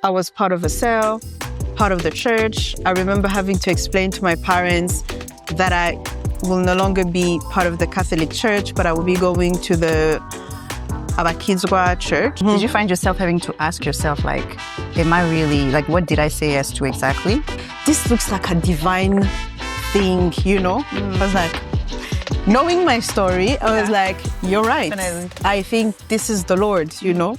I was part of a cell, part of the church. I remember having to explain to my parents that I will no longer be part of the Catholic Church, but I will be going to the Harahagazwe church. Did you find yourself having to ask yourself, like, am I really, like, what did I say yes to exactly? This looks like a divine thing, you know? I was like, knowing my story, I was like, you're right. Definitely. I think this is the Lord, you know?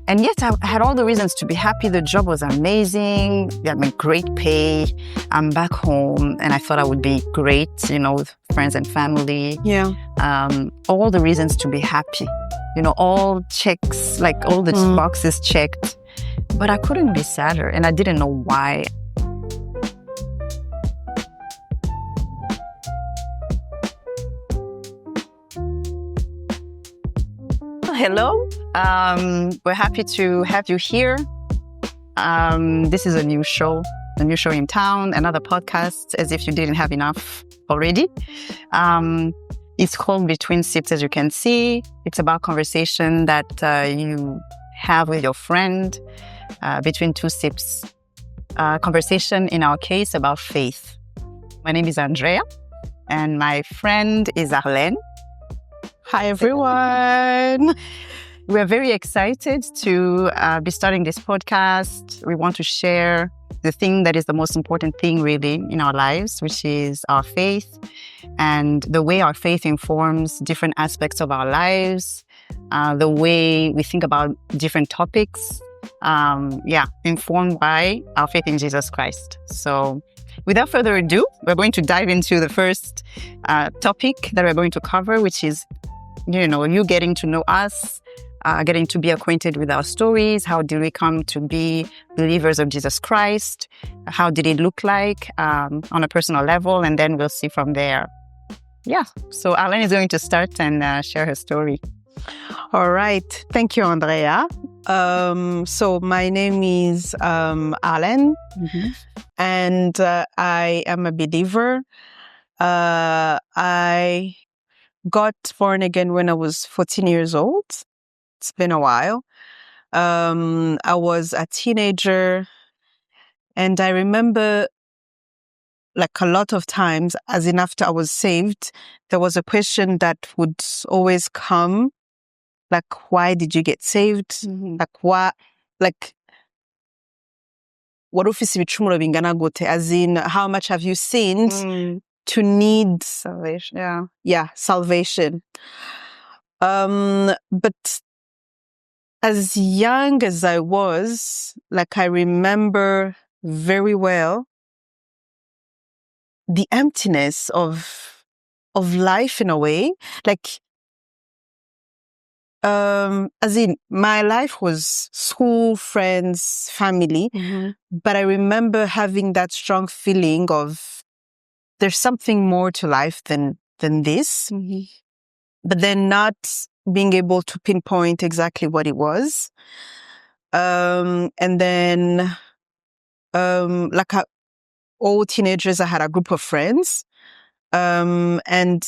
And yet I had all the reasons to be happy. The job was amazing. We had a great pay. I'm back home and I thought I would be great, you know, with friends and family. Yeah. All the reasons to be happy. You know, all checks, like all the boxes checked. But I couldn't be sadder and I didn't know why. Hello. We're happy to have you here. This is a new show in town, another podcast, as if you didn't have enough already. It's called Between Sips, as you can see. It's about conversation that you have with your friend between two sips. Conversation, in our case, about faith. My name is Andrea, and my friend is Arlène. Hi, everyone. We're very excited to be starting this podcast. We want to share the thing that is the most important thing really in our lives, which is our faith and the way our faith informs different aspects of our lives, the way we think about different topics, informed by our faith in Jesus Christ. So without further ado, we're going to dive into the first topic that we're going to cover, which is, you know, you getting to know us, getting to be acquainted with our stories. How did we come to be believers of Jesus Christ? How did it look like on a personal level? And then we'll see from there. Yeah. So Arlène is going to start and share her story. All right. Thank you, Andrea. So my name is Arlène, and I am a believer. I got born again when I was 14 years old. It's been a while. I was a teenager, and I remember, like, a lot of times, as in after I was saved, there was a question that would always come, like, why did you get saved? Like, what ufise ibicumuro bingana gute? As in, how much have you sinned to need Salvation. salvation? But as young as I was, like, I remember very well the emptiness of life in a way. Like, as in, my life was school, friends, family, but I remember having that strong feeling of there's something more to life than this, but then not being able to pinpoint exactly what it was. And then, like all teenagers, I had a group of friends, and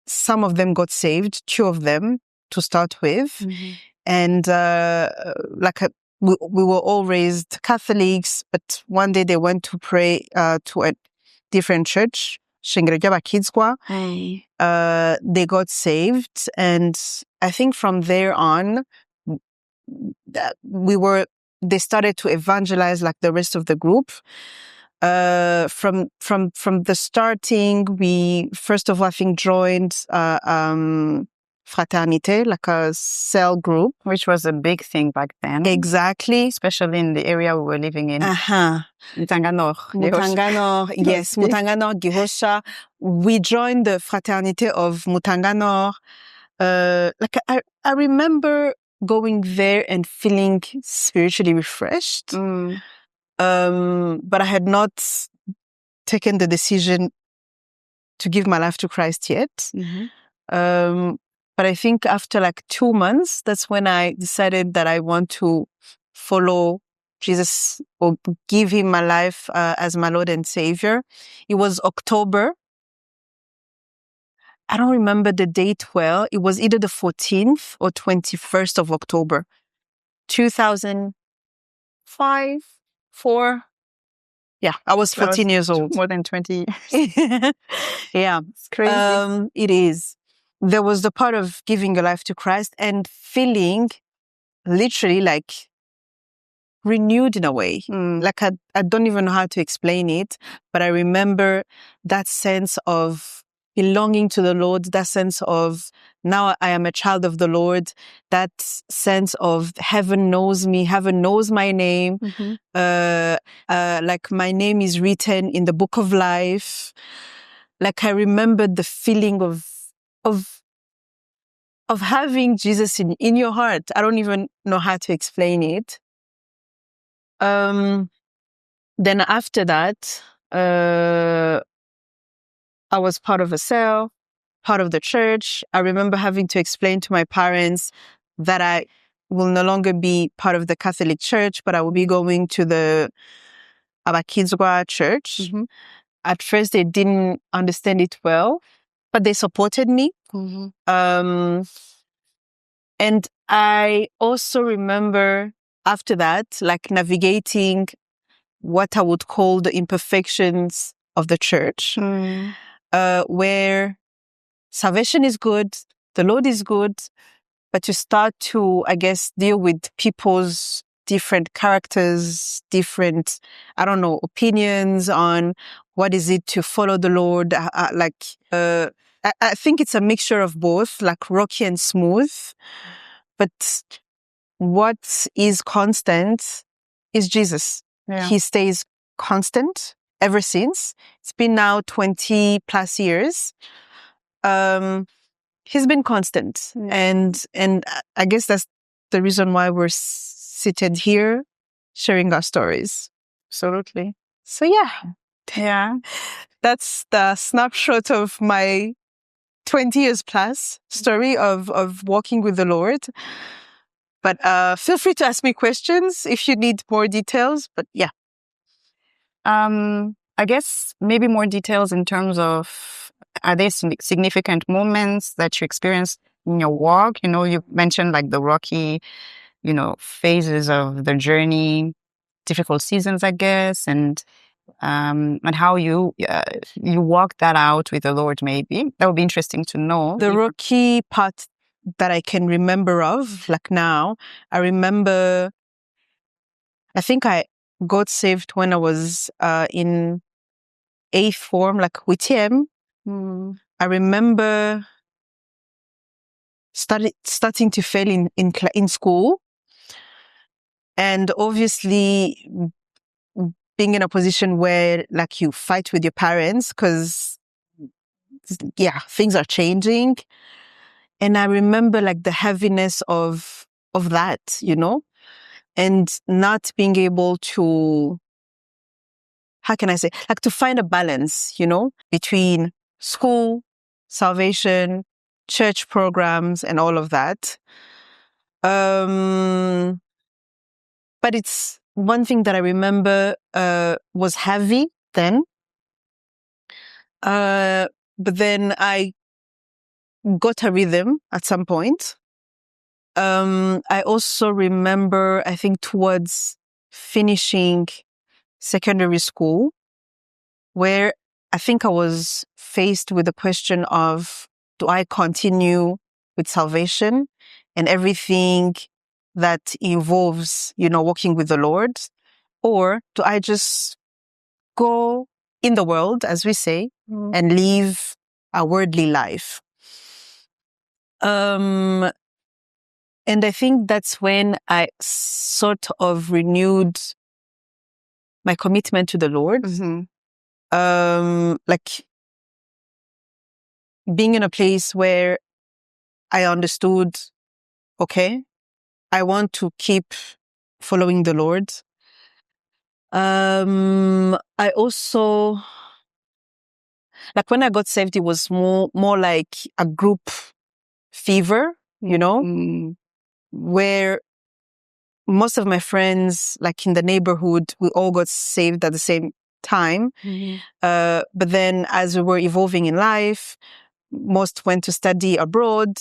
some of them got saved, 2 of them to start with. And we were all raised Catholics, but one day they went to pray to a different church, Harahagazwe. They got saved, and I think from there on, they started to evangelize like the rest of the group. From the starting, we first of all, I think, joined fraternité, like a cell group, Which was a big thing back then. Exactly. Especially in the area we were living in. Mutangano, yes, Mutangano, Gihosha. We joined the fraternité of Mutangano. Like, I remember going there and feeling spiritually refreshed. But I had not taken the decision to give my life to Christ yet. But I think after like 2 months, that's when I decided that I want to follow Jesus or give him my life as my Lord and Savior. It was October I don't remember the date well. It was either the 14th or 21st of October, 2005, 4. Yeah, I was 14 years old. More than 20 years. Yeah. It's crazy. It is. There was the part of giving your life to Christ and feeling literally like renewed in a way. Like I don't even know how to explain it, but I remember that sense of belonging to the Lord, that sense of now I am a child of the Lord, that sense of heaven knows me, heaven knows my name, like my name is written in the book of life. Like I remember the feeling of having Jesus in your heart. I don't even know how to explain it. Then after that, I was part of a cell, part of the church. I remember having to explain to my parents that I will no longer be part of the Catholic Church, but I will be going to the Harahagazwe church. At first, they didn't understand it well, but they supported me. And I also remember after that, like navigating what I would call the imperfections of the church, where salvation is good, the Lord is good, but you start to, I guess, deal with people's different characters, different, I don't know, opinions on what is it to follow the Lord. I think it's a mixture of both, like rocky and smooth. But what is constant is Jesus. Yeah. He stays constant ever since. It's been now 20 plus years. He's been constant. And I guess that's the reason why we're seated here sharing our stories. Absolutely. So yeah. Yeah. That's the snapshot of my 20 years plus story of walking with the Lord. But feel free to ask me questions if you need more details. But yeah. I guess maybe more details in terms of, are there significant moments that you experienced in your walk? You know, you mentioned like the rocky, phases of the journey, difficult seasons, I guess, and how you walk that out with the Lord. Maybe that would be interesting to know. The rocky part that I can remember of, like now, I remember, I think I got saved when I was in 8th form, like WTM. I remember starting to fail in school, and obviously being in a position where like you fight with your parents because things are changing. And I remember like the heaviness of that, and not being able to, how can I say, like to find a balance, between school, salvation, church programs, and all of that. But it's one thing that I remember was heavy then. But then I got a rhythm at some point. I also remember, I think towards finishing secondary school, where I think I was faced with the question of, do I continue with salvation and everything that involves, walking with the Lord? Or do I just go in the world, as we say, and live a worldly life? And I think that's when I sort of renewed my commitment to the Lord. Like being in a place where I understood, okay, I want to keep following the Lord. I also, like when I got saved, it was more like a group fever, where most of my friends, like in the neighborhood, we all got saved at the same time. But then as we were evolving in life, most went to study abroad.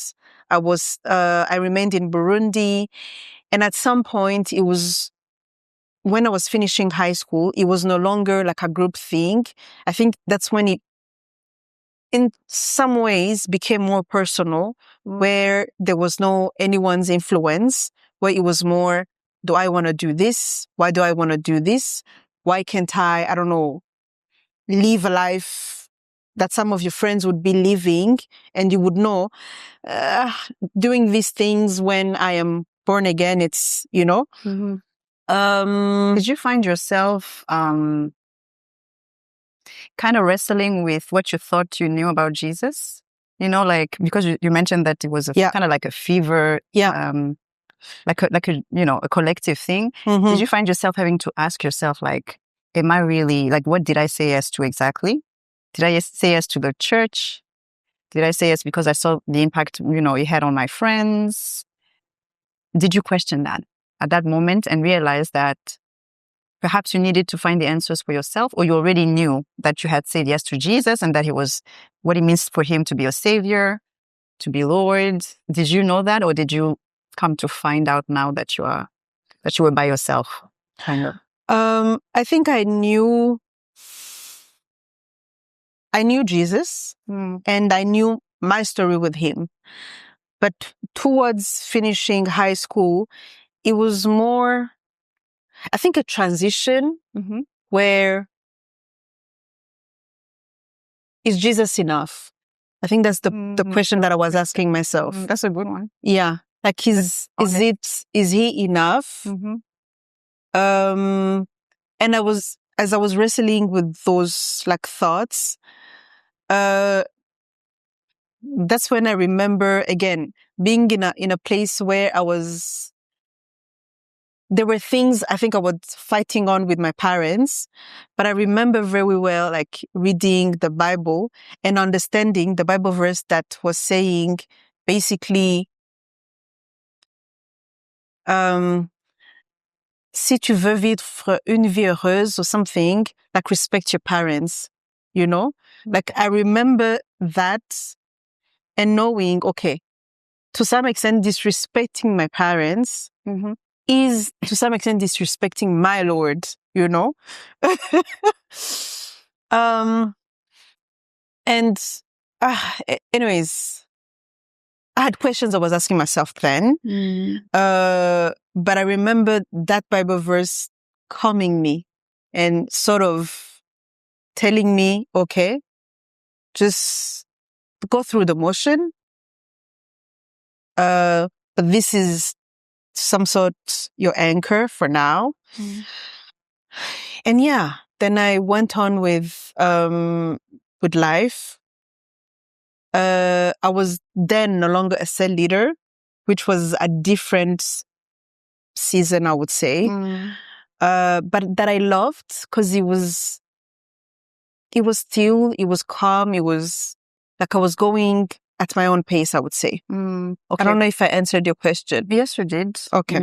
I remained in Burundi. And at some point, it was when I was finishing high school, it was no longer like a group thing. I think that's when it, in some ways, became more personal, where there was no anyone's influence, where it was more, do I want to do this? Why do I want to do this? Why can't I don't know, live a life that some of your friends would be living, and you would know, doing these things when I am born again, it's, Mm-hmm. Did you find yourself kind of wrestling with what you thought you knew about Jesus? Like, because you mentioned that it was kind of like a fever, like a a collective thing. Mm-hmm. Did you find yourself having to ask yourself, like, am I really, like, what did I say yes to exactly? Did I say yes to the church? Did I say yes because I saw the impact, it had on my friends? Did you question that at that moment and realize that perhaps you needed to find the answers for yourself, or you already knew that you had said yes to Jesus and that he was what it means for him to be a savior, to be Lord? Did you know that, or did you come to find out now that you were by yourself, kind of? I think I knew Jesus, and I knew my story with him. But towards finishing high school, it was more, I think, a transition where, is Jesus enough? I think that's the question that I was asking myself. That's a good one. Yeah. Like, is he enough? And as I was wrestling with those like thoughts, that's when I remember again being in a place where there were things I think I was fighting on with my parents, but I remember very well like reading the Bible and understanding the Bible verse that was saying basically, si tu veux vivre une vie heureuse or something, like respect your parents, Like I remember that and knowing, okay, to some extent, disrespecting my parents is to some extent disrespecting my Lord, And anyways, I had questions I was asking myself then. But I remember that Bible verse calming me and sort of telling me, okay, just go through the motion. But this is some sort your anchor for now. And yeah, then I went on with life. I was then no longer a cell leader, which was a different season, I would say. But that I loved because it was still, it was calm. It was like I was going at my own pace, I would say. Okay. I don't know if I answered your question. Yes, you did. Okay.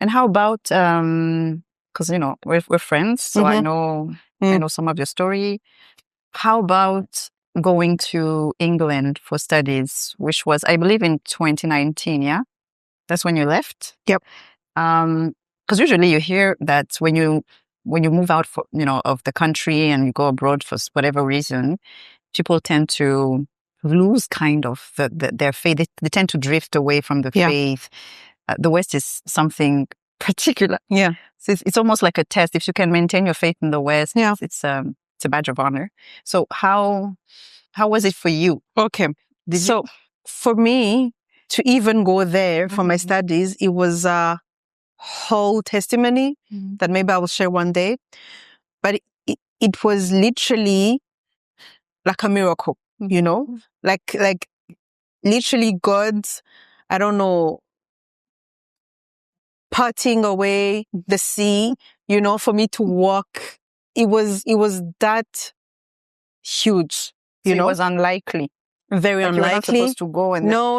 And how about, because, we're friends, so I know some of your story. How about going to England for studies, which was, I believe, in 2019, yeah? That's when you left? Yep. Because usually you hear that when you move out of the country and you go abroad for whatever reason, people tend to lose kind of their faith. They tend to drift away from the faith. The West is something particular. Yeah. So it's almost like a test. If you can maintain your faith in the West, it's a badge of honor. So how was it for you? Okay. For me to even go there for my studies, it was a whole testimony that maybe I will share one day. But it was literally like a miracle, like literally God, I don't know, parting away the sea, for me to walk. It was that huge, It was unlikely. Very unlikely. You were not supposed to go. No.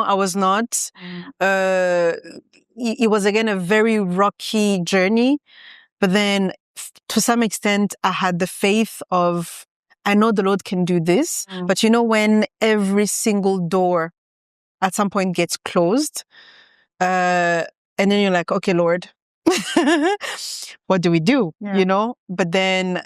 I was not. It was again a very rocky journey, but then to some extent I had the faith of I know the Lord can do this. But you know, when every single door at some point gets closed, and then you're like, okay, Lord, what do we do? You know? But then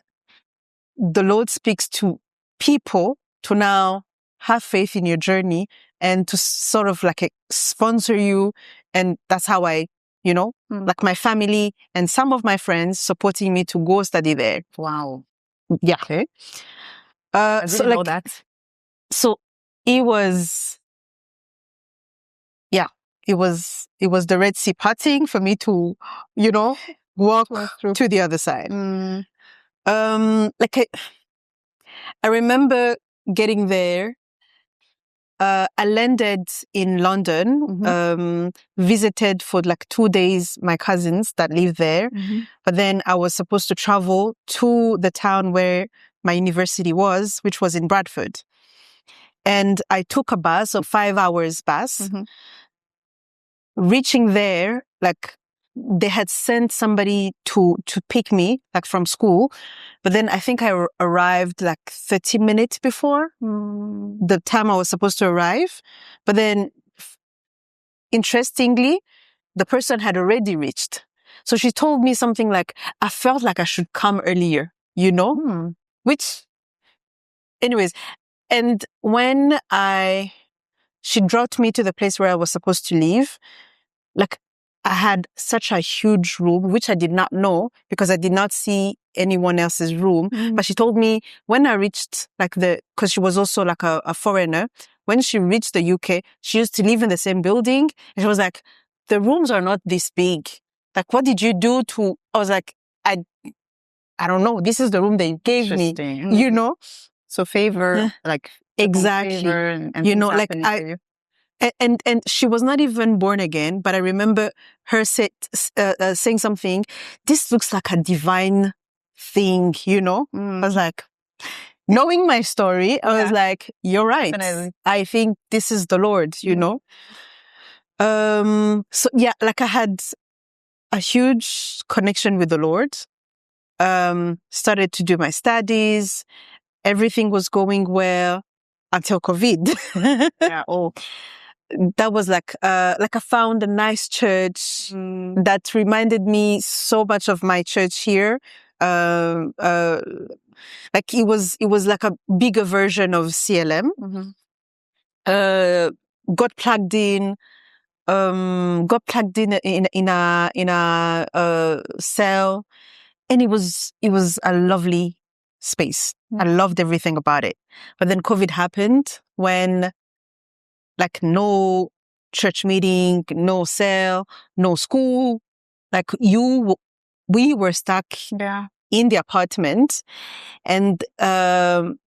the Lord speaks to people to now have faith in your journey and to sort of like sponsor you. And that's how I, you know, like my family and some of my friends supporting me to go study there. Wow. Yeah. Okay. I didn't know that. So it was, it was the Red Sea parting for me to, you know, walk to the other side. Like I remember getting there. I landed in London, visited for like 2 days my cousins that live there. But then I was supposed to travel to the town where my university was, which was in Bradford. And I took a bus, a 5 hours bus. Reaching there, like they had sent somebody to pick me, like from school. But then I think I arrived like 30 minutes before the time I was supposed to arrive. But then, interestingly, the person had already reached. So she told me something like, I felt like I should come earlier, you know? Which, anyways, and when she brought me to the place where I was supposed to leave, like I had such a huge room, which I did not know because I did not see anyone else's room. But she told me when I reached because she was also like a foreigner, when she reached the UK, she used to live in the same building. And she was like, the rooms are not this big. Like, what did you do I was like, I don't know. This is the room they gave me, you know? So favor, like exactly, favor and you know, like and she was not even born again, but I remember her saying something. This looks like a divine thing, you know. I was like, knowing my story, I was like, you're right. Definitely. I think this is the Lord, you know. So yeah, like I had a huge connection with the Lord. Started to do my studies. Everything was going well until COVID. That was like I found a nice church that reminded me so much of my church here. Like it was like a bigger version of CLM. Got plugged in in a cell, and it was a lovely space. I loved everything about it. But then COVID happened when like no church meeting, no cell, no school. Like we were stuck in the apartment, and you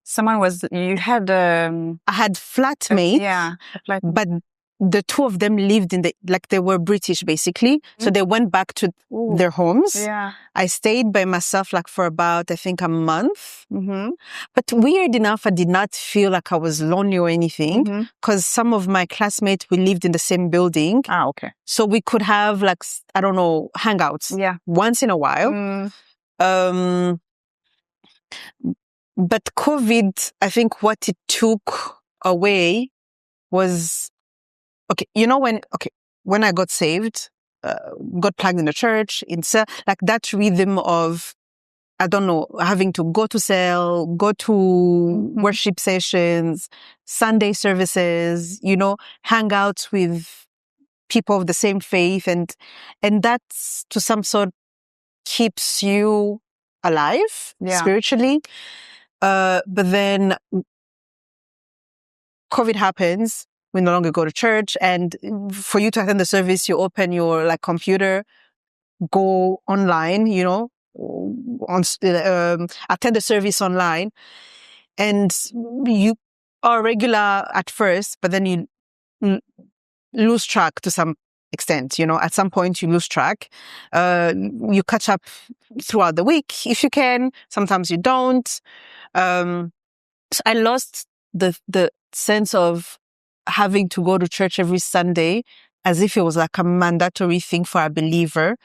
had I had flatmates, but the two of them lived they were British basically. So they went back to their homes. I stayed by myself like for about, I think, a month. But weird enough, I did not feel like I was lonely or anything because some of my classmates, we lived in the same building. Okay. So we could have like, I don't know, hangouts once in a while. But COVID, I think what it took away was, you know, when I got saved, got plugged in the church, like that rhythm of, I don't know, having to go to cell, go to worship sessions, Sunday services, you know, hangouts with people of the same faith. And that's to some sort keeps you alive spiritually. But then COVID happens. We no longer go to church, and for you to attend the service, you open your like computer, go online, you know, attend the service online, and you are regular at first, but then you lose track to some extent. You know, at some point you lose track. You catch up throughout the week if you can. Sometimes you don't. So I lost the sense of having to go to church every Sunday as if it was like a mandatory thing for a believer.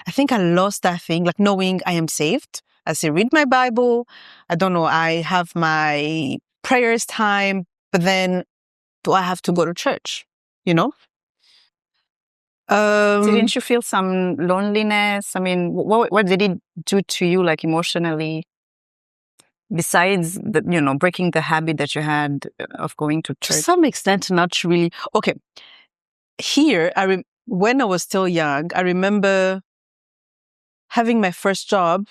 I think I lost that thing, like knowing I am saved. I say, read my Bible. I don't know. I have my prayers time, but then do I have to go to church? You know? Didn't you feel some loneliness? I mean, what did it do to you, like emotionally? Besides breaking the habit that you had of going to church? To some extent, not really. Okay. Here, when I was still young, I remember having my first job,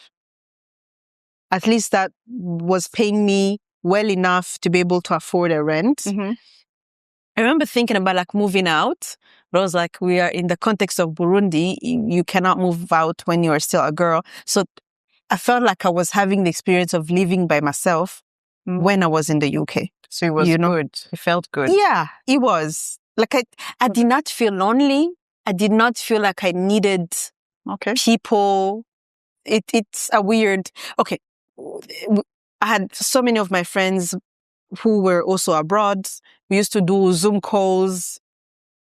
at least that was paying me well enough to be able to afford a rent. Mm-hmm. I remember thinking about like moving out, but I was like, we are in the context of Burundi. You cannot move out when you are still a girl. So I felt like I was having the experience of living by myself when I was in the UK. So it was good. It felt good. Yeah, it was. Like I did not feel lonely. I did not feel like I needed people. It's a weird. Okay, I had so many of my friends who were also abroad. We used to do Zoom calls,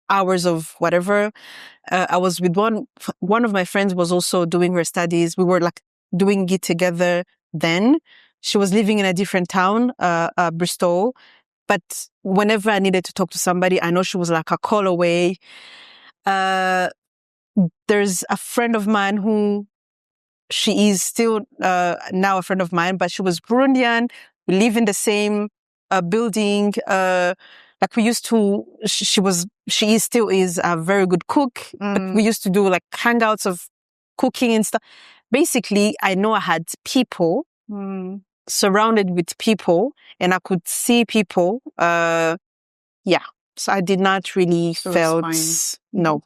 hours of whatever. I was with one of my friends was also doing her studies. We were like doing it together then. She was living in a different town, Bristol. But whenever I needed to talk to somebody, I know she was like a call away. There's a friend of mine who she is still now a friend of mine, but she was Burundian. We live in the same building. Like we used to, she still is a very good cook. But we used to do like hangouts of cooking and stuff. Basically, I know I had people surrounded with people, and I could see people. So I did not really felt no.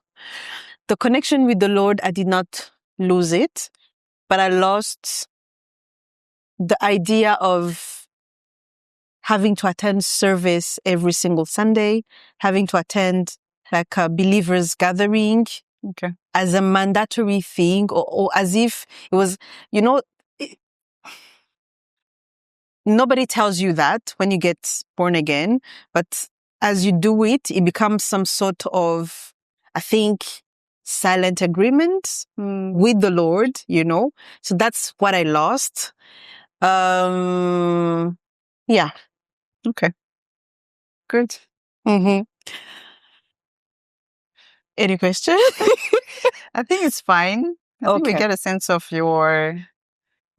The connection with the Lord, I did not lose it, but I lost the idea of having to attend service every single Sunday, having to attend like a believers gathering as a mandatory thing, or as if it was, nobody tells you that when you get born again, but as you do it, it becomes some sort of, I think, silent agreement with the Lord, So that's what I lost. Yeah. Okay. Good. Mm-hmm. Any question? I think it's fine. I think we get a sense of your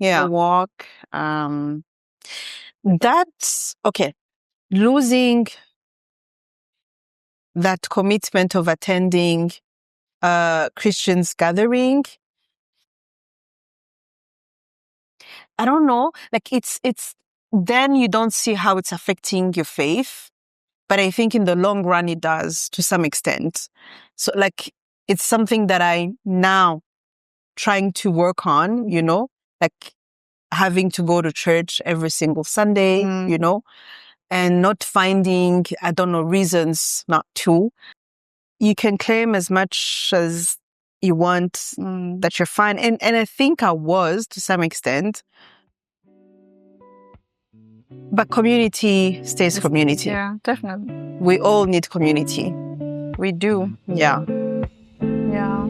walk. That's okay. Losing that commitment of attending Christians gathering, I don't know. Like it's then you don't see how it's affecting your faith, but I think in the long run it does to some extent. So like it's something that I now trying to work on, like having to go to church every single Sunday, and not finding, I don't know, reasons not to. You can claim as much as you want that you're fine. And I think I was to some extent. But community stays community. Yeah, definitely. We all need community. We do. Yeah. Yeah.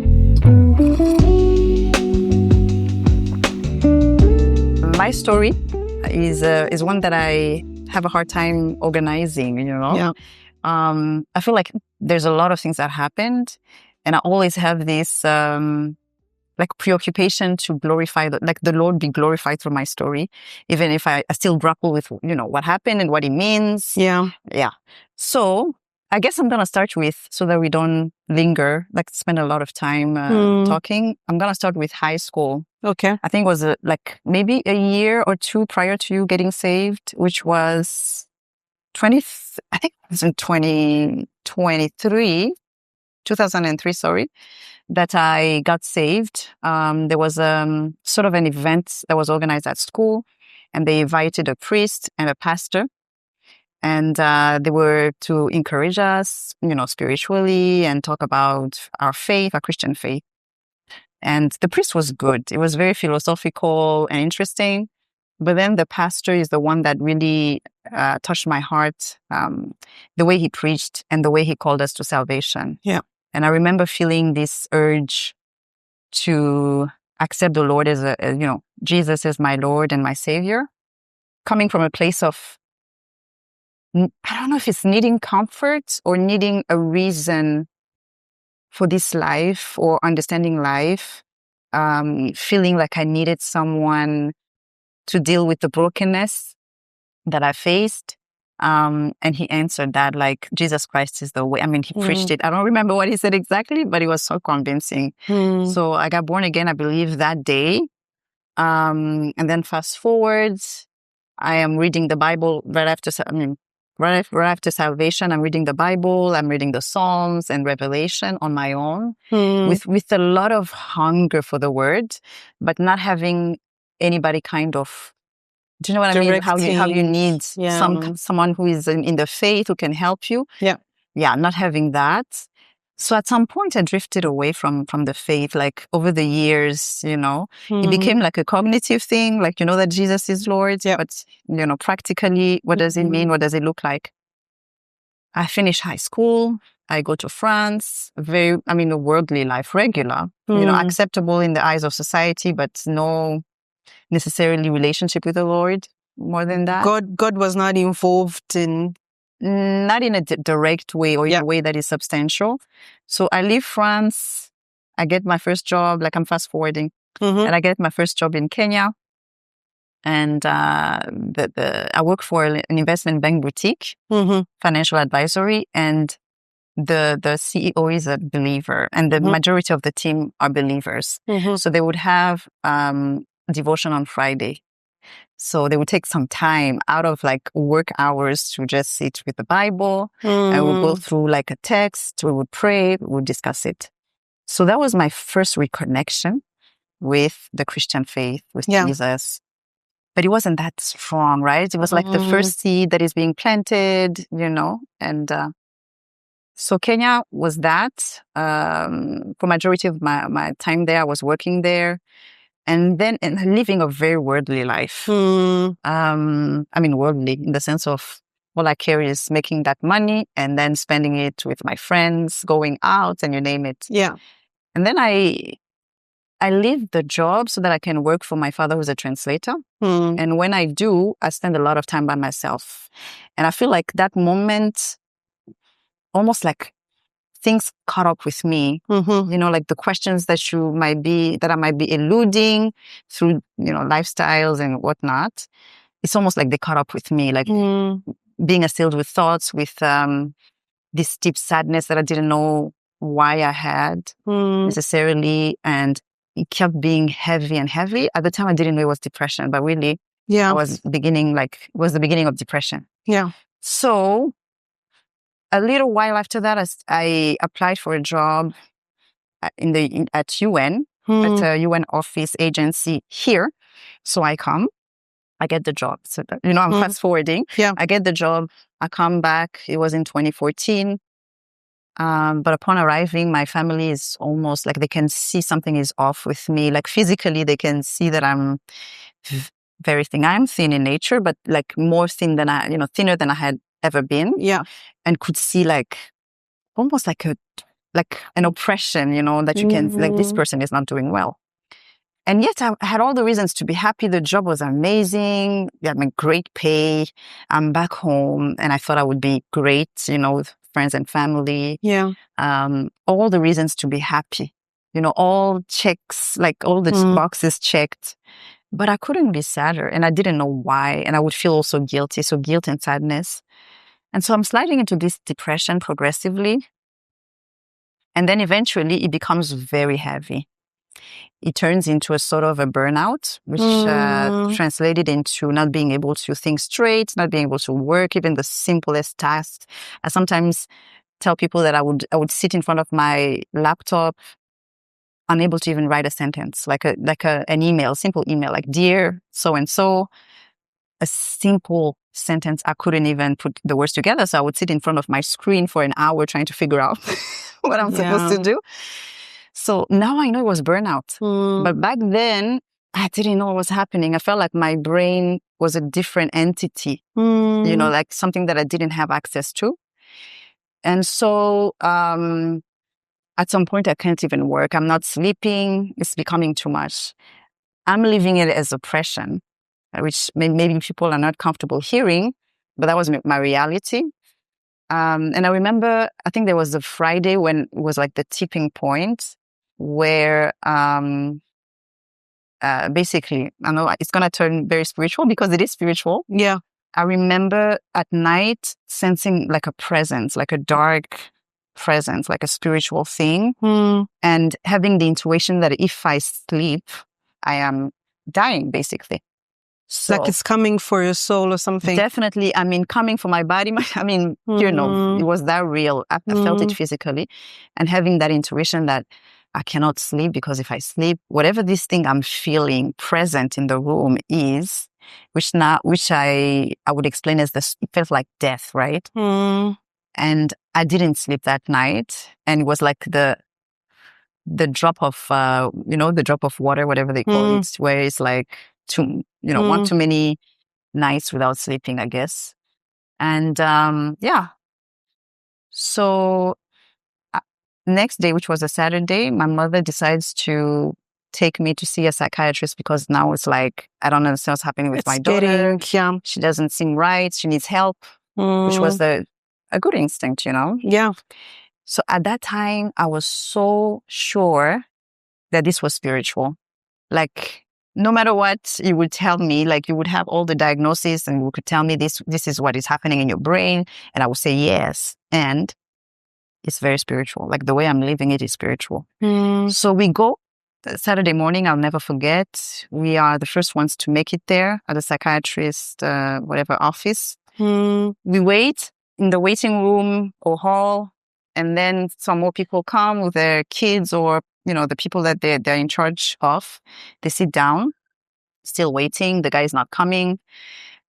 My story is one that I have a hard time organizing, Yeah. I feel like there's a lot of things that happened, and I always have this like preoccupation to glorify the Lord be glorified through my story, even if I still grapple with what happened and what it means. Yeah. So I guess I'm gonna start with, so that we don't linger, like spend a lot of time talking. I'm gonna start with high school. Okay. I think it was like maybe a year or two prior to you getting saved, which was 2003, sorry, that I got saved. There was sort of an event that was organized at school, and they invited a priest and a pastor, and they were to encourage us, spiritually, and talk about our faith, our Christian faith. And the priest was good. It was very philosophical and interesting. But then the pastor is the one that really touched my heart, the way he preached and the way he called us to salvation. Yeah. And I remember feeling this urge to accept the Lord as Jesus is my Lord and my Savior, coming from a place of, I don't know if it's needing comfort or needing a reason for this life or understanding life, feeling like I needed someone to deal with the brokenness that I faced. And he answered that like Jesus Christ is the way. I mean, he preached it. I don't remember what he said exactly, but it was so convincing. So I got born again, I believe, that day. And then fast forward, I am reading the Bible right after salvation. I'm reading the Bible. I'm reading the Psalms and Revelation on my own with a lot of hunger for the word, but not having anybody kind of, do you know what I mean? How you need someone who is in the faith who can help you. Yeah, not having that. So at some point I drifted away from the faith, like over the years, it became like a cognitive thing, like, that Jesus is Lord, but, practically, what does it mean? What does it look like? I finish high school. I go to France, a worldly life, regular, acceptable in the eyes of society, but no necessarily relationship with the Lord more than that. God was not involved in... Not in a direct way or in a way that is substantial. So I leave France. I get my first job, like I'm fast forwarding, and I get my first job in Kenya. And I work for an investment bank boutique, financial advisory, and the CEO is a believer, and the majority of the team are believers. So they would have devotion on Friday. So they would take some time out of like work hours to just sit with the Bible, and we'll go through like a text, we would pray, we would discuss it. So that was my first reconnection with the Christian faith, with Jesus. But it wasn't that strong, right? It was like the first seed that is being planted, and so Kenya was that. For majority of my time there, I was working there. And then living a very worldly life. Worldly in the sense of all I care is making that money and then spending it with my friends, going out, and you name it. Yeah. And then I leave the job so that I can work for my father, who's a translator. And when I do, I spend a lot of time by myself. And I feel like that moment, almost like things caught up with me, like the questions that I might be eluding through, lifestyles and whatnot. It's almost like they caught up with me, like being assailed with thoughts, with this deep sadness that I didn't know why I had necessarily. And it kept being heavy and heavy. At the time, I didn't know it was depression, but really, I was it was the beginning of depression. Yeah. So a little while after that, I applied for a job at UN, at a UN office agency here. So I get the job. So, I'm fast forwarding. Yeah. I get the job. I come back. It was in 2014. But upon arriving, my family is almost like they can see something is off with me. Like physically, they can see that I'm very thin. I'm thin in nature, but like more thin than thinner than I had ever been. Yeah. And could see like almost like an oppression, that you can, like, this person is not doing well. And yet I had all the reasons to be happy. The job was amazing. I had great pay. I'm back home and I thought I would be great, with friends and family. Yeah. All the reasons to be happy, all checks, like all the boxes checked. But I couldn't be sadder and I didn't know why. And I would feel also guilty. So guilt and sadness. And so I'm sliding into this depression progressively. And then eventually it becomes very heavy. It turns into a sort of a burnout, which translated into not being able to think straight, not being able to work, even the simplest tasks. I sometimes tell people that I would sit in front of my laptop, unable to even write a sentence, like an email, simple email, like "Dear so-and-so," a simple sentence. I couldn't even put the words together. So I would sit in front of my screen for an hour trying to figure out what I'm supposed to do. So now I know it was burnout. But back then, I didn't know what was happening. I felt like my brain was a different entity, like something that I didn't have access to. And so at some point I can't even work. I'm not sleeping. It's becoming too much. I'm living it as oppression, which maybe people are not comfortable hearing, but that was my reality. And I remember, I think there was a Friday when it was like the tipping point where basically, I know it's going to turn very spiritual because it is spiritual. Yeah. I remember at night sensing like a presence, like a dark presence, like a spiritual thing, and having the intuition that if I sleep, I am dying, basically. So like it's coming for your soul or something. Definitely, I mean, coming for my body. You know, it was that real. I felt it physically, and having that intuition that I cannot sleep because if I sleep, whatever this thing I'm feeling present in the room is, which I would explain as it felt like death, right? And I didn't sleep that night, and it was like the drop of the drop of water, whatever they call it, where it's like one too many nights without sleeping, I guess. And so next day, which was a Saturday, my mother decides to take me to see a psychiatrist because now it's like, I don't understand what's happening with my daughter. She doesn't seem right. She needs help, which was a good instinct, you know? Yeah. So at that time, I was so sure that this was spiritual. Like, no matter what you would tell me, like you would have all the diagnosis and you could tell me this is what is happening in your brain. And I would say, yes. And it's very spiritual. Like the way I'm living it is spiritual. So we go Saturday morning. I'll never forget. We are the first ones to make it there at the psychiatrist, whatever office. We wait in the waiting room or hall. And then some more people come with their kids or, the people that they're in charge of. They sit down, still waiting. The guy is not coming.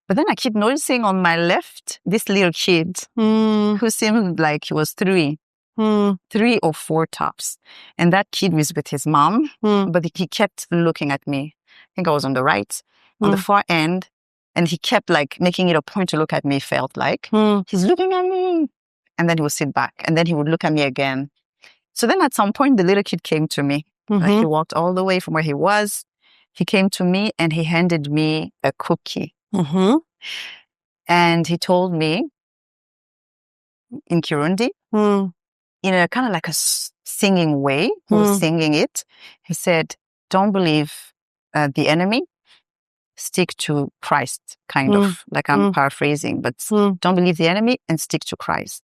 But then I keep noticing on my left, this little kid who seemed like he was 3 or 4 tops. And that kid was with his mom, but he kept looking at me. I think I was on the right, on the far end. And he kept like making it a point to look at me, felt like. He's looking at me. And then he would sit back. And then he would look at me again. So then at some point, the little kid came to me. Like he walked all the way from where he was. He came to me and he handed me a cookie. And he told me in Kirundi, in a kind of like a singing way, he was singing it. He said, don't believe the enemy, stick to Christ, kind of. Like I'm paraphrasing, but don't believe the enemy and stick to Christ.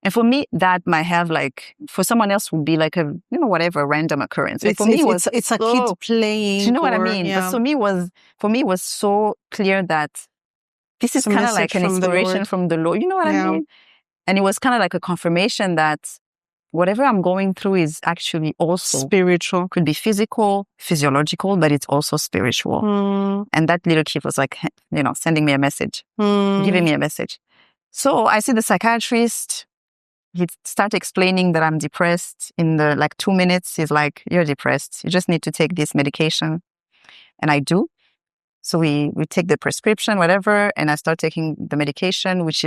And for me, that might have like, for someone else would be like a, whatever, random occurrence. But for me, it's a kid playing. Do you know what I mean? Yeah. But for me, it was so clear that this is kind of like an inspiration from the Lord. You know what I mean? And it was kind of like a confirmation that whatever I'm going through is actually also spiritual. Could be physical, physiological, but it's also spiritual. And that little kid was like, sending me a message, giving me a message. So I see the psychiatrist. He started explaining that I'm depressed. In the 2 minutes, he's like, you're depressed. You just need to take this medication. And I do. So we take the prescription, whatever, and I start taking the medication, which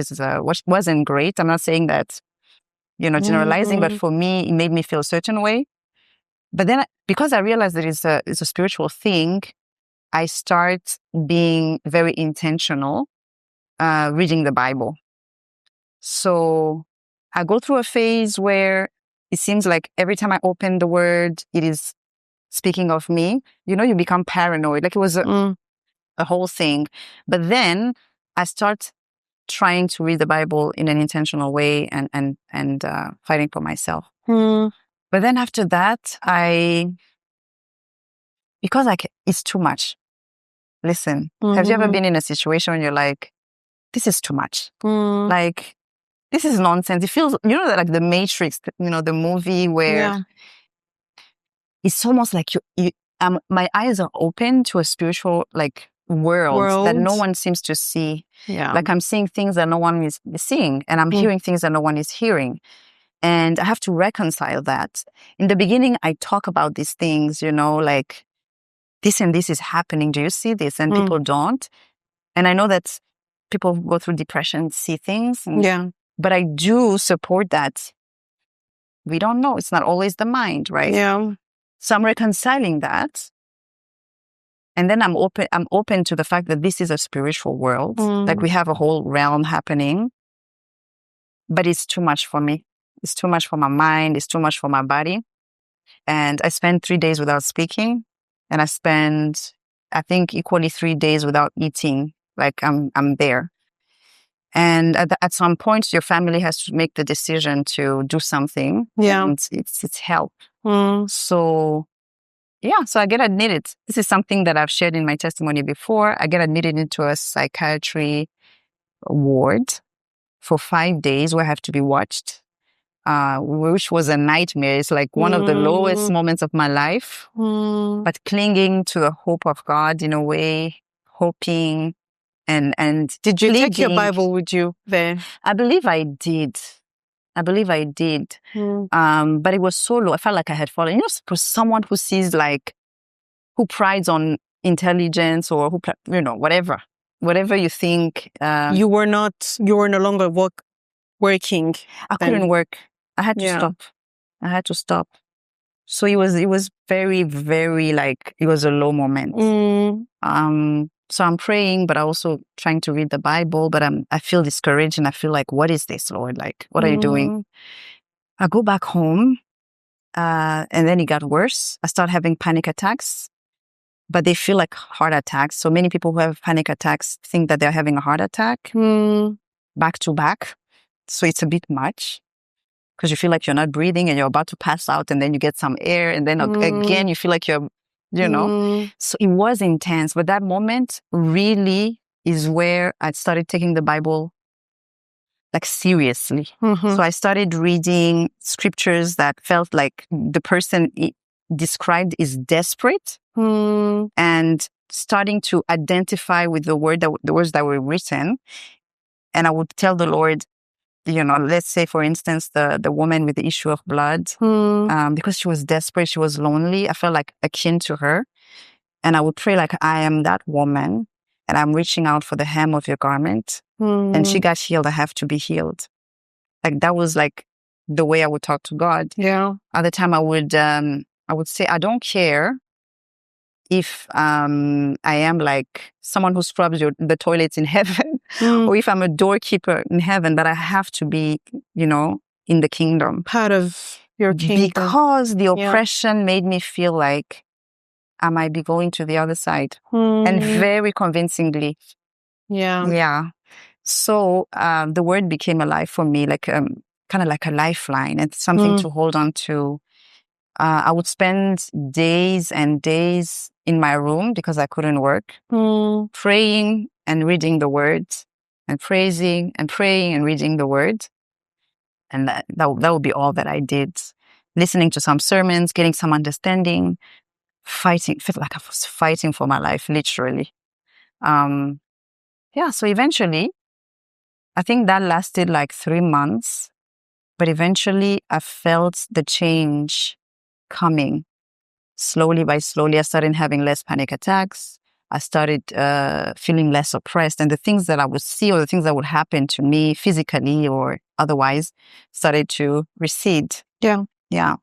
wasn't great. I'm not saying that, generalizing, but for me, it made me feel a certain way. But then because I realized that it's a spiritual thing, I start being very intentional, reading the Bible. So I go through a phase where it seems like every time I open the word, it is speaking of me. You become paranoid. Like it was a whole thing. But then I start trying to read the Bible in an intentional way and fighting for myself. But then after that, because it's too much. Listen, have you ever been in a situation when you're like, this is too much? Like, this is nonsense. It feels, like the Matrix, the movie where it's almost like my eyes are open to a spiritual, world that no one seems to see. Yeah. Like I'm seeing things that no one is seeing, and I'm hearing things that no one is hearing. And I have to reconcile that. In the beginning, I talk about these things, like this and this is happening. Do you see this? And people don't. And I know that people who go through depression see things. But I do support that We don't know. It's not always the mind, right? Yeah. So I'm reconciling that. And then I'm open to the fact that this is a spiritual world. Like we have a whole realm happening, but it's too much for me. It's too much for my mind. It's too much for my body. And I spent 3 days without speaking. And I spent, I think, equally 3 days without eating. Like I'm there. And at some point, your family has to make the decision to do something. Yeah. And it's help. So I get admitted. This is something that I've shared in my testimony before. I get admitted into a psychiatry ward for 5 days where I have to be watched, which was a nightmare. It's like one of the lowest moments of my life, but clinging to the hope of God in a way, hoping and did you take your Bible with you there? I believe I did. But it was so low. I felt like I had fallen. For someone who sees who prides on intelligence or whatever you think. You were no longer working. I couldn't work. I had to stop. So it was very, very it was a low moment. So I'm praying, but I also trying to read the Bible, but I feel discouraged and I feel like, what is this, Lord? What are you doing? I go back home, and then it got worse. I start having panic attacks, but they feel like heart attacks. So many people who have panic attacks think that they're having a heart attack back to back. So it's a bit much because you feel like you're not breathing and you're about to pass out, and then you get some air, and then again you feel like you're, So it was intense. But that moment really is where I started taking the Bible seriously. So I started reading scriptures that felt like the person described is desperate, and starting to identify with the words that were written. And I would tell the Lord, let's say, for instance, the woman with the issue of blood, because she was desperate, she was lonely. I felt like akin to her. And I would pray I am that woman, and I'm reaching out for the hem of your garment. And she got healed. I have to be healed. That was the way I would talk to God. Yeah. At the time, I would say, I don't care if I am someone who scrubs the toilets in heaven, or if I'm a doorkeeper in heaven, but I have to be, in the kingdom. Part of your kingdom. Because the oppression made me feel like I might be going to the other side. And very convincingly. Yeah. Yeah. So the word became alive for me, kind of like a lifeline and something to hold on to. I would spend days and days in my room because I couldn't work, praying and reading the word, and praising and praying and reading the word. And that would be all that I did. Listening to some sermons, getting some understanding, felt like I was fighting for my life, literally. So eventually, I think that lasted 3 months, but eventually I felt the change coming. Slowly by slowly, I started having less panic attacks. I started feeling less oppressed, and the things that I would see or the things that would happen to me physically or otherwise started to recede. Yeah. Yeah.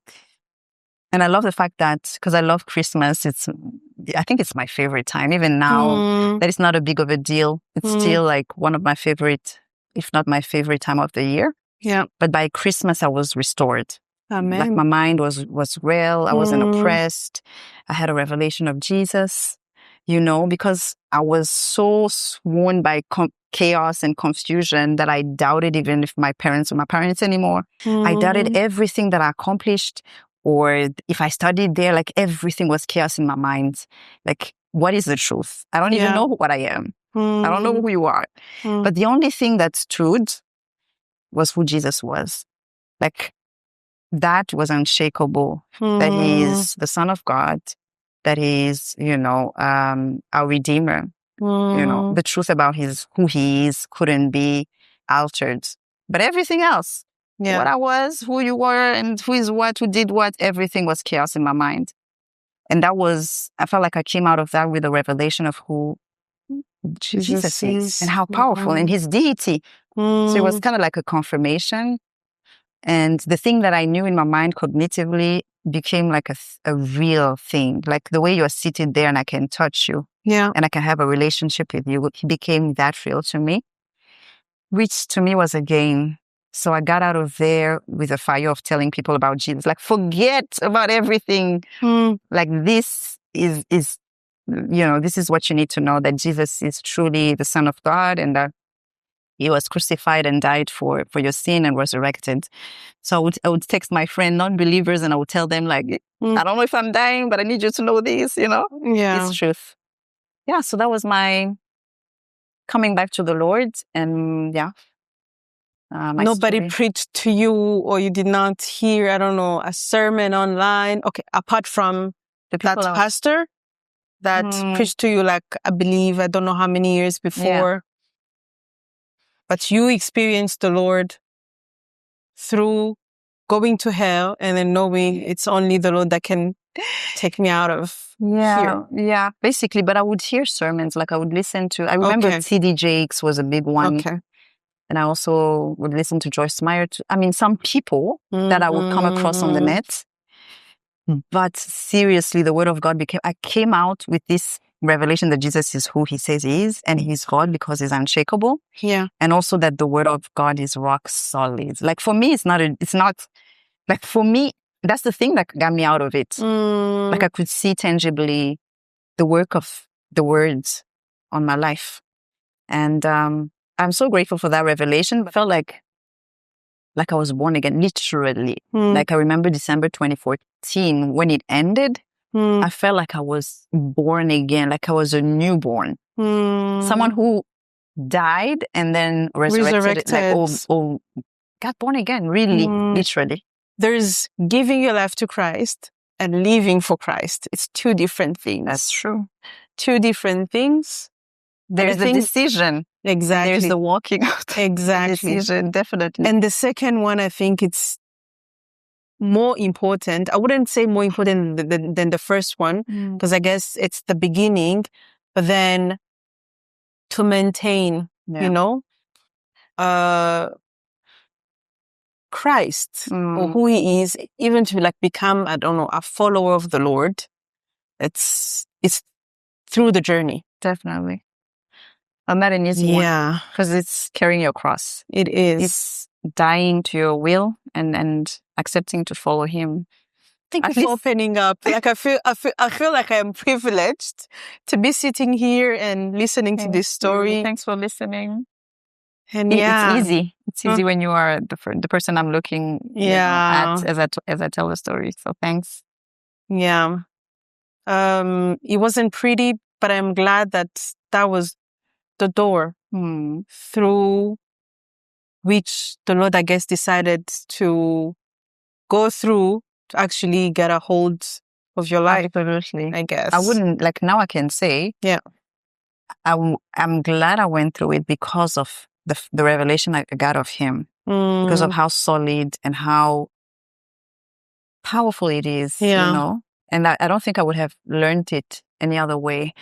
And I love the fact that, because I love Christmas, I think it's my favorite time. Even now, that is not a big of a deal. It's still one of my favorite, if not my favorite time of the year. Yeah. But by Christmas, I was restored. Amen. My mind was well. I wasn't oppressed. I had a revelation of Jesus, because I was so sworn by chaos and confusion that I doubted even if my parents were my parents anymore. I doubted everything that I accomplished, or if I studied there, everything was chaos in my mind. What is the truth? I don't even know what I am. I don't know who you are. But the only thing that stood was who Jesus was. That was unshakable. That he is the Son of God. That he is, our Redeemer. The truth about who he is couldn't be altered. But everything else, what I was, who you were, and who is what, who did what, everything was chaos in my mind. And I felt like I came out of that with a revelation of who Jesus is and how powerful and his deity. So it was kind of like a confirmation. And the thing that I knew in my mind cognitively became like a real thing. Like the way you're seated there and I can touch you. Yeah. And I can have a relationship with you. He became that real to me, which to me was a game. So I got out of there with a fire of telling people about Jesus. Like, forget about everything. Like, this is, this is what you need to know, that Jesus is truly the Son of God and that he was crucified and died for your sin and resurrected. So I would text my friend, non-believers, and I would tell them, like, I don't know if I'm dying, but I need you to know this, Yeah. It's truth. Yeah, so that was my coming back to the Lord. And Nobody story. preached to you, or you did not hear, I don't know, a sermon online. Okay, apart from that pastor that preached to you, like, I believe, I don't know how many years before. Yeah. But you experienced the Lord through going to hell and then knowing it's only the Lord that can take me out of here. Yeah, basically. But I would hear sermons, like I would listen to, I remember T.D. Jakes was a big one. Okay. And I also would listen to Joyce Meyer. Some people that I would come across on the net. But seriously, the word of God I came out with this revelation that Jesus is who he says he is, and he's God because he's unshakable. Yeah. And also that the word of God is rock solid. Like, for me, it's not like, for me, that's the thing that got me out of it. Like, I could see tangibly the work of the words on my life. And I'm so grateful for that revelation. I felt like I was born again, literally. Like, I remember December 2014, when it ended, I felt like I was born again, like I was a newborn. Someone who died and then resurrected. Like, got born again, really, literally. There's giving your life to Christ and living for Christ. It's two different things. That's true. Two different things. There's the decision. Exactly. There's the walking out. Exactly. Decision, definitely. And the second one, I think it's more important. I wouldn't say more important than the first one, because I guess it's the beginning, but then to maintain, Christ or who he is, even to like become, I don't know, a follower of the Lord. It's through the journey. Definitely. And not an easy one. Yeah. Because it's carrying your cross. It is. It's dying to your will and accepting to follow him. Thank you for opening up. Like, I feel like I am privileged to be sitting here and listening to this story. Thanks for listening. And it's easy. It's easy when you are the person I'm looking at as I tell the story. So thanks. Yeah. It wasn't pretty, but I'm glad that was the door through which the Lord, I guess, decided to go through to actually get a hold of your life. Absolutely. I guess. I wouldn't, like, now I can say, I'm glad I went through it because of the revelation I got of him, because of how solid and how powerful it is, And I don't think I would have learned it any other way.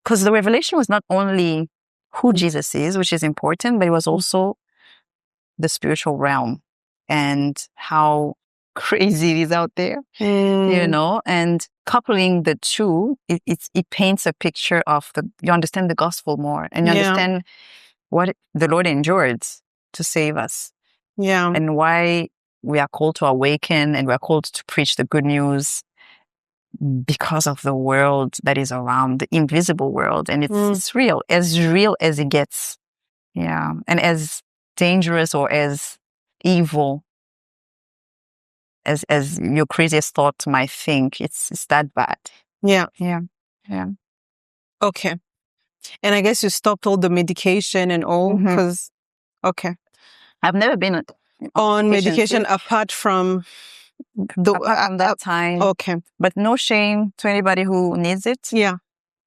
Because the revelation was not only who Jesus is, which is important, but it was also the spiritual realm and how crazy it is out there, and coupling the two, it paints a picture of you understand the gospel more, and you understand what the Lord endured to save us. Yeah. And why we are called to awaken and we are called to preach the good news because of the world that is around, the invisible world. And it's real as it gets. Yeah. And as dangerous or as evil as your craziest thought might think, it's that bad. Yeah. Yeah. Yeah. Okay. And I guess you stopped all the medication and all because, I've never been on medication apart from that time. Okay. But no shame to anybody who needs it. Yeah,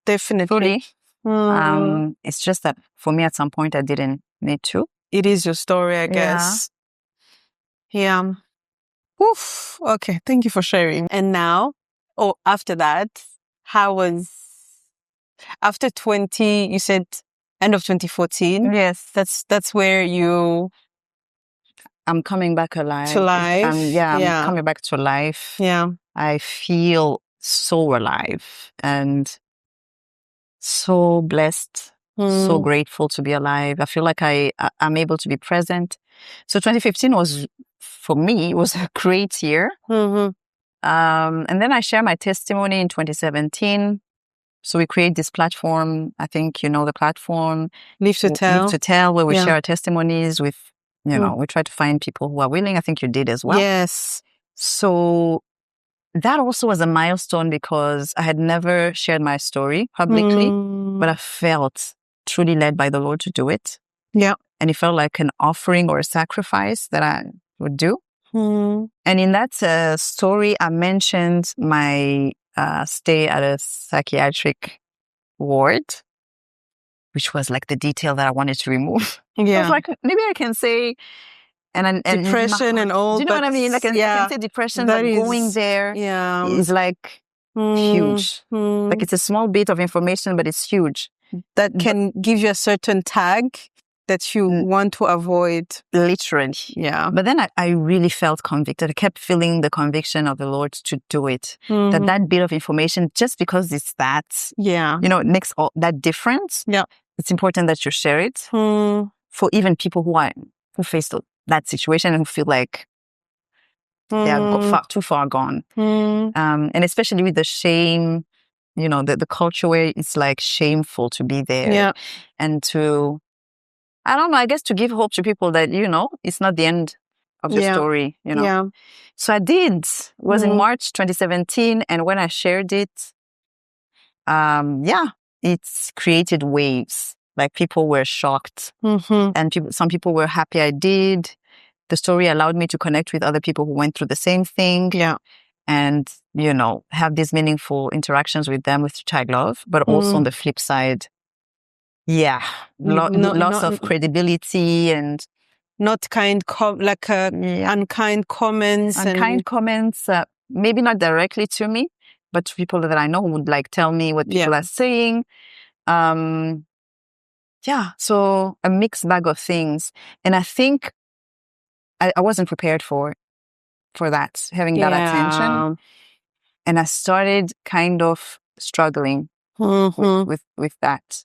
definitely. Fully. It's just that for me at some point I didn't need to. It is your story, I guess. Yeah. Oof. Okay. Thank you for sharing. And now, after that, after 20, you said end of 2014? Yes. That's where you I'm coming back alive. To life. I'm coming back to life. Yeah. I feel so alive and so blessed, so grateful to be alive. I feel like I'm able to be present. So 2015 was, for me, was a great year. Mm-hmm. And then I share my testimony in 2017. So we create this platform. I think you know the platform. Live to Tell. Live to Tell, where we share our testimonies with, we try to find people who are willing. I think you did as well. Yes. So that also was a milestone because I had never shared my story publicly, but I felt truly led by the Lord to do it. Yeah. And it felt like an offering or a sacrifice that I would do. And in that story, I mentioned my stay at a psychiatric ward, which was like the detail that I wanted to remove. Yeah. I was like, maybe I can say, and depression and all. Do you know what I mean? Like, I can say depression, but going there is like huge. Like, it's a small bit of information, but it's huge. That can give you a certain tag that you want to avoid. Literally. Yeah. But then I really felt convicted. I kept feeling the conviction of the Lord to do it. That bit of information, just because it's that, makes all that difference. Yeah. It's important that you share it for even people who face that situation and who feel like they are too far gone. And especially with the shame, the culture where it's like shameful to be there. Yeah. And to, I don't know, I guess to give hope to people that, it's not the end of the story, Yeah. So I did. It was in March 2017. And when I shared it, it's created waves. Like, people were shocked. And some people were happy I did. The story allowed me to connect with other people who went through the same thing. Yeah. And, have these meaningful interactions with them, with which I love. But also on the flip side, loss of credibility and not kind, unkind comments. Unkind comments, maybe not directly to me, but to people that I know who would tell me what people are saying. So a mixed bag of things. And I think I wasn't prepared for that, having that attention. And I started kind of struggling with that.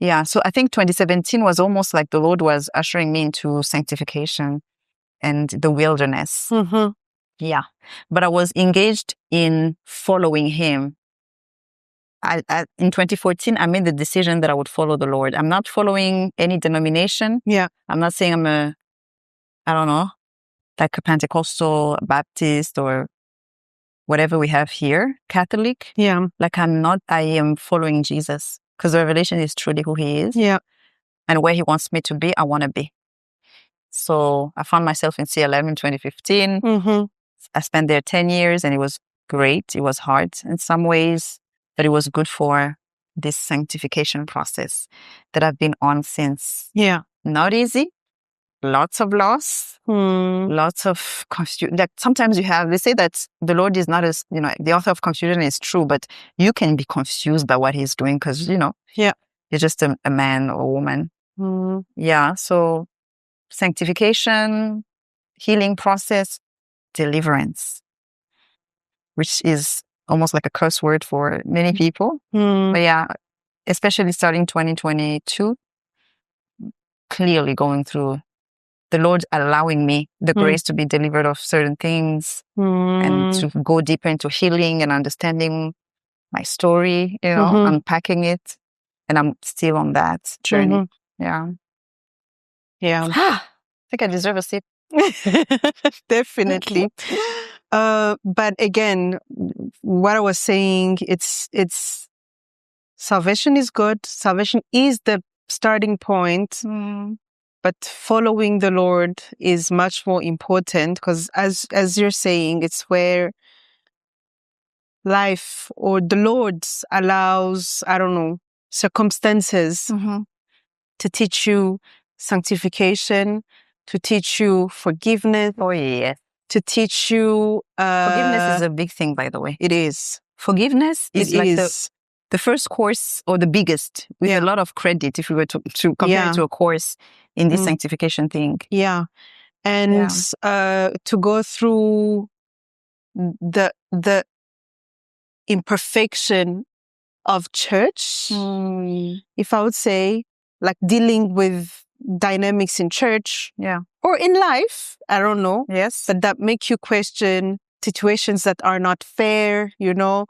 Yeah, so I think 2017 was almost like the Lord was ushering me into sanctification and the wilderness. Yeah, but I was engaged in following Him. In 2014, I made the decision that I would follow the Lord. I'm not following any denomination. Yeah. I'm not saying I'm like a Pentecostal, Baptist, or whatever we have here, Catholic. Yeah. Like, I am following Jesus. Because the revelation is truly who He is. Yeah. And where He wants me to be, I want to be. So I found myself in CLM in 2015. I spent there 10 years and it was great. It was hard in some ways, but it was good for this sanctification process that I've been on since. Yeah. Not easy. Lots of loss. Lots of confusion. Like, sometimes they say that the Lord is not as, the author of confusion is true, but you can be confused by what He's doing because, you're just a man or a woman. Yeah. So sanctification, healing process, deliverance, which is almost like a curse word for many people. But especially starting 2022, clearly going through the Lord allowing me the grace to be delivered of certain things and to go deeper into healing and understanding my story, unpacking it. And I'm still on that journey. Yeah. I think I deserve a sip. Definitely. But again, what I was saying, it's salvation is good. Salvation is the starting point. But following the Lord is much more important because, as you're saying, it's where life or the Lord allows, circumstances to teach you sanctification, to teach you forgiveness. Oh, yes. To teach you... forgiveness is a big thing, by the way. It is. Forgiveness is the first course, or the biggest, with a lot of credit if we were to compare it to a course in this sanctification thing. Yeah. and to go through the imperfection of church, if I would say, like dealing with dynamics in church, or in life, I don't know, but that make you question situations that are not fair, you know.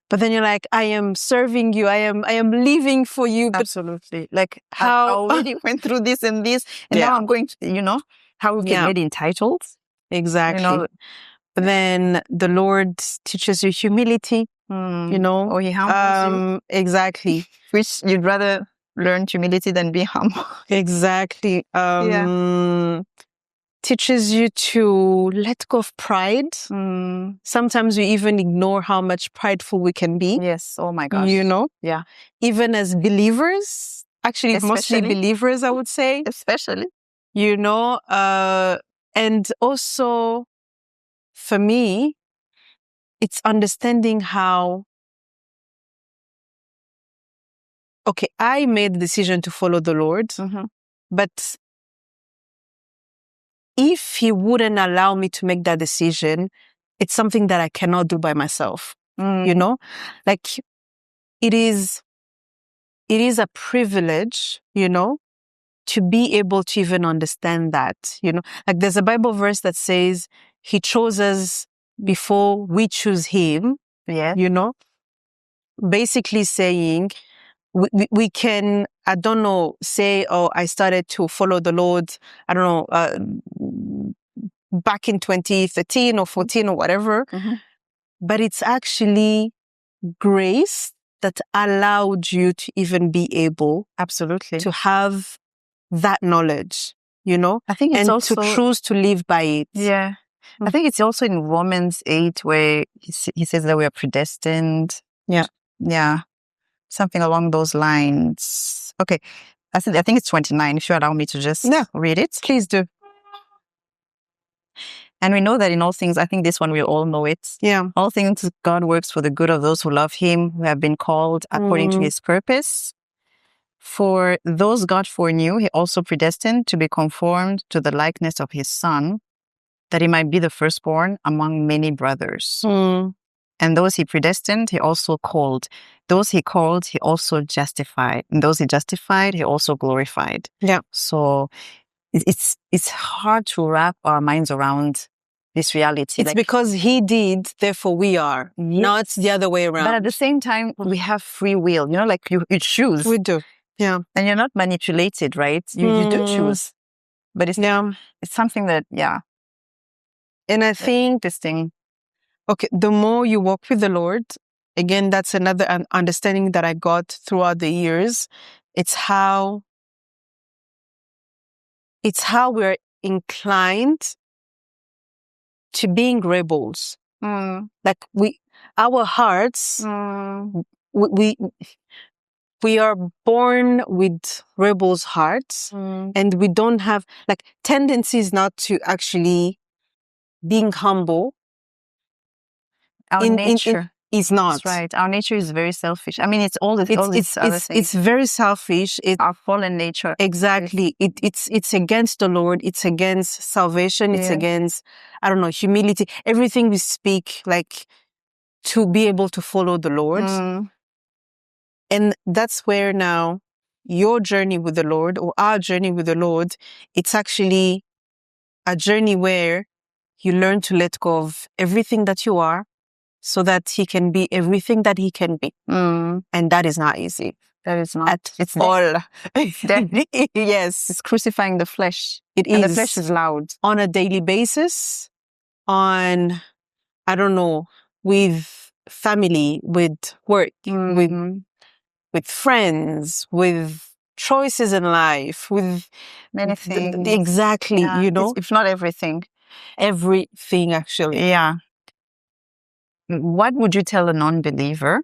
But then you're like, I am serving you, I am living for you. Absolutely. Like how I already went through this, and now I'm going to, you know, how we get really entitled. Exactly. You know, but then the Lord teaches you humility, you know. Or he humbles you. Exactly. Which you'd rather learn humility than be humble. Exactly. Teaches you to let go of pride. Sometimes we even ignore how much prideful we can be. Yes. Oh my gosh. You know? Yeah. Even as believers, actually, mostly believers, I would say. Especially. You know? And also, for me, it's understanding how, okay, I made the decision to follow the Lord, but if he wouldn't allow me to make that decision, it's something that I cannot do by myself. You know, like it is a privilege, you know, to be able to even understand that, you know, like there's a Bible verse that says he chose us before we choose him, you know, basically saying we can, I don't know, say, oh, I started to follow the Lord, I don't know, back in 2013 or 14 or whatever, but it's actually grace that allowed you to even be able to have that knowledge, you know, I think it's and also to choose to live by it. Yeah. I think it's also in Romans 8 where he says that we are predestined. Yeah. Something along those lines. Okay. I think it's 29, if you allow me to just read it. Please do. And we know that in all things, I think this one, we all know it. Yeah. All things God works for the good of those who love him, who have been called according to his purpose. For those God foreknew, he also predestined to be conformed to the likeness of his son, that he might be the firstborn among many brothers. And those he predestined, he also called. Those he called, he also justified. And those he justified, he also glorified. Yeah. So it's hard to wrap our minds around this reality. It's like, because he did, therefore we are, not the other way around. But at the same time, we have free will. You know, like you choose. We do. Yeah. And you're not manipulated, right? You do choose. But it's something that, And I think this thing. Okay, the more you walk with the Lord, again, that's another understanding that I got throughout the years. It's how we're inclined to being rebels. Like our hearts, we are born with rebels' hearts, and we don't have like tendencies not to actually being humble. Our nature is not. That's right. Our nature is very selfish. I mean, it's all these other things. It's very selfish. Our fallen nature. Exactly. It's against the Lord. It's against salvation. It's against, I don't know, humility. Everything we speak, like, to be able to follow the Lord. And that's where now your journey with the Lord, or our journey with the Lord, it's actually a journey where you learn to let go of everything that you are, so that he can be everything that he can be. And that is not easy. That is not. It's all. Yes. It's crucifying the flesh. It is. And the flesh is loud. On a daily basis, I don't know, with family, with work, with friends, with choices in life, with many things. Exactly, you know. If not everything. Everything, actually. Yeah. What would you tell a non-believer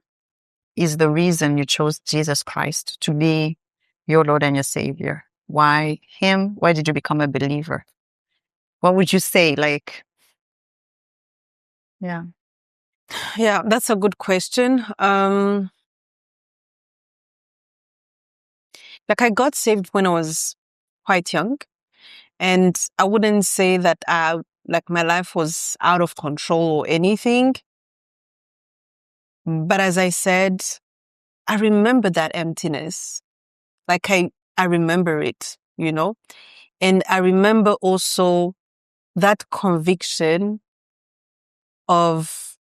is the reason you chose Jesus Christ to be your Lord and your Savior? Why him? Why did you become a believer? What would you say? Like, yeah, that's a good question. Like, I got saved when I was quite young, And I wouldn't say that my life was out of control or anything. But as I said, I remember that emptiness. Like I remember it, you know? And I remember also that conviction of,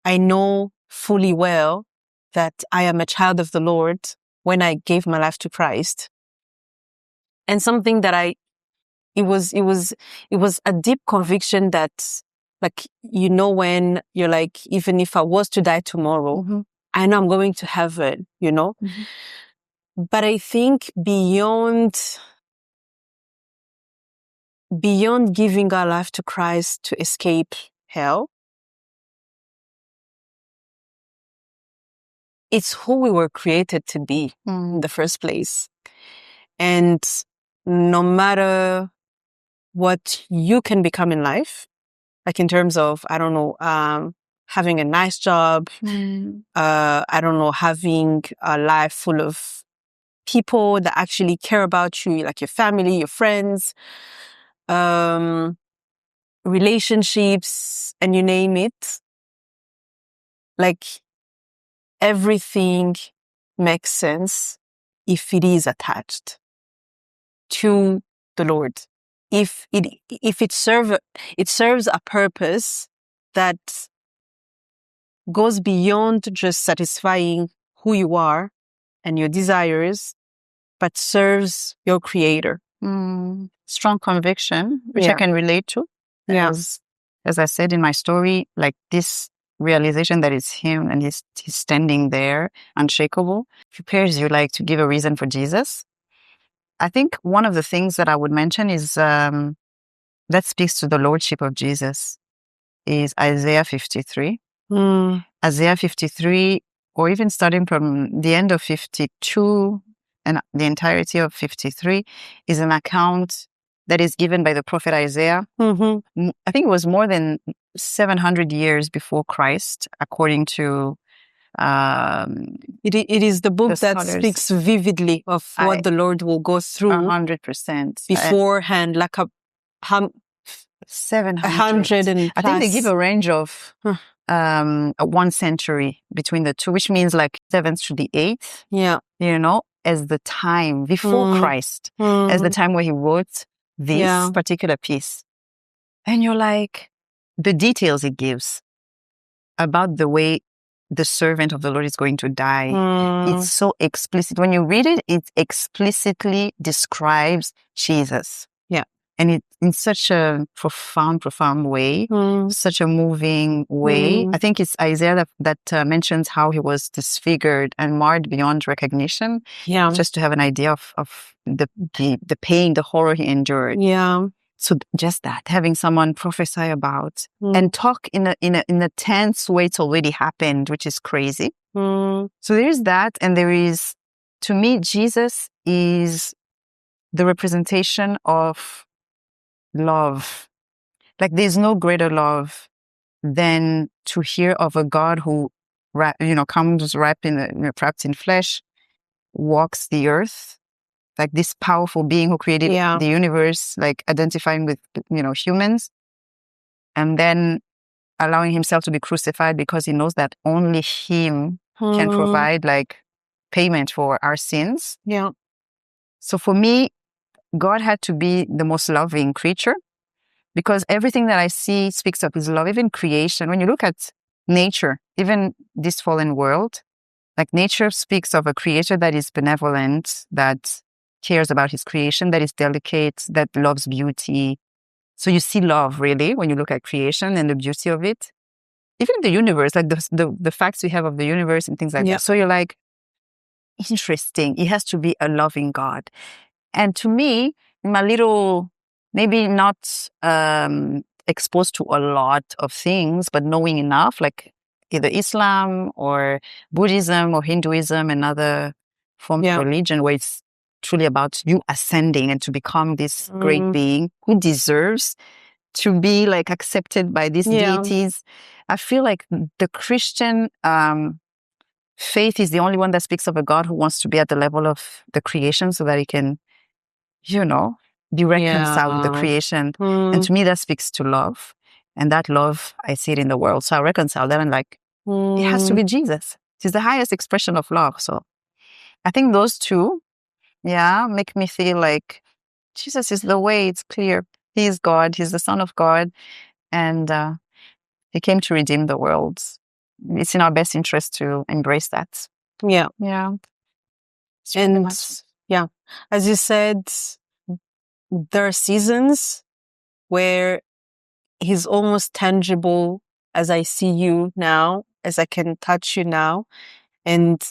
I know fully well that I am a child of the Lord when I gave my life to Christ. And something that it was a deep conviction that, like, you know, when you're like, even if I was to die tomorrow, Mm-hmm. I know I'm going to heaven, you know? Mm-hmm. But I think beyond giving our life to Christ to escape hell, it's who we were created to be in the first place. And no matter what you can become in life, like in terms of, I don't know, having a nice job, I don't know, having a life full of people that actually care about you, like your family, your friends, relationships, and you name it. Like, everything makes sense if it is attached to the Lord. If it serves a purpose that goes beyond just satisfying who you are and your desires, but serves your Creator. Strong conviction, which I can relate to. Yeah. As I said in my story, like this realization that it's Him and he's standing there unshakable prepares you like to give a reason for Jesus. I think one of the things that I would mention is that speaks to the Lordship of Jesus is Isaiah 53. Isaiah 53, or even starting from the end of 52 and the entirety of 53, is an account that is given by the prophet Isaiah. I think it was more than 700 years before Christ, according to it is the book that speaks vividly of what the Lord will go through 100% beforehand, like 700 and I think they give a range of 1 century between the two, which means like 7th to the 8th. Yeah, you know, as the time before Christ, as the time where he wrote this particular piece. And you're like, the details it gives about the way the servant of the Lord is going to die. It's so explicit. When you read it, it explicitly describes Jesus. Yeah. And it in such a profound way, such a moving way. I think it's Isaiah that mentions how he was disfigured and marred beyond recognition. Yeah. Just to have an idea of the pain, the horror he endured. Yeah. So just that, having someone prophesy about and talk in a tense way it's already happened, which is crazy. So there's that, and there is, to me, Jesus is the representation of love. Like there's no greater love than to hear of a God who, comes wrapped in flesh, walks the earth, like this powerful being who created the universe, like identifying with, humans, and then allowing himself to be crucified because he knows that only him can provide like payment for our sins. Yeah. So for me, God had to be the most loving creature, because everything that I see speaks of his love, even creation. When you look at nature, even this fallen world, like nature speaks of a creator that is benevolent, that cares about his creation, that is delicate, that loves beauty. So you see love really when you look at creation and the beauty of it. Even the universe, like the facts we have of the universe and things like that. So you're like, interesting. It has to be a loving God. And to me, my little, maybe not exposed to a lot of things, but knowing enough, like either Islam or Buddhism or Hinduism and other forms of religion, where it's truly about you ascending and to become this great being who deserves to be like accepted by these deities. I feel like the Christian faith is the only one that speaks of a God who wants to be at the level of the creation so that he can, be reconciled with the creation. And to me, that speaks to love. And that love, I see it in the world. So I reconcile that and like, it has to be Jesus. He's the highest expression of love. So I think those two, make me feel like Jesus is the way. It's clear. He is God. He's the Son of God. And he came to redeem the world. It's in our best interest to embrace that. Yeah. And as you said, there are seasons where he's almost tangible as I see you now, as I can touch you now. And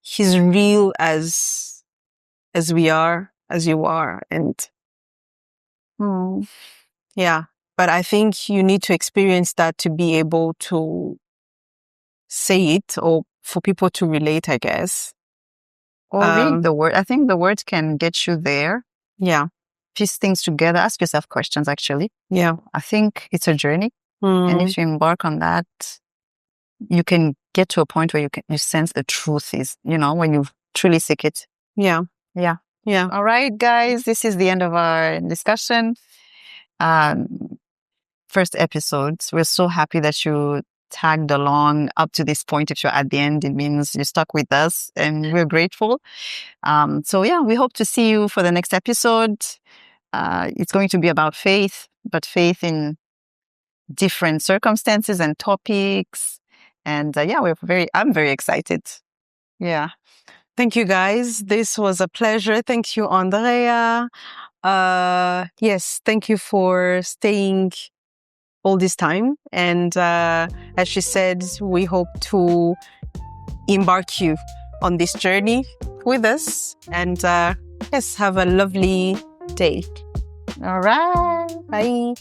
he's real as we are, as you are. And but I think you need to experience that to be able to say it, or for people to relate, I guess. Or read the word. I think the word can get you there. Yeah. Piece things together. Ask yourself questions, actually. Yeah. I think it's a journey. And if you embark on that, you can get to a point where you sense the truth is, when you truly seek it. Yeah. All right, guys, this is the end of our discussion. First episode. We're so happy that you tagged along up to this point. If you're at the end, it means you stuck with us, and we're grateful. We hope to see you for the next episode. It's going to be about faith, but faith in different circumstances and topics. And I'm very excited. Yeah. Thank you, guys. This was a pleasure. Thank you, Andrea. Yes, thank you for staying all this time. And as she said, we hope to embark you on this journey with us. And have a lovely day. All right. Bye.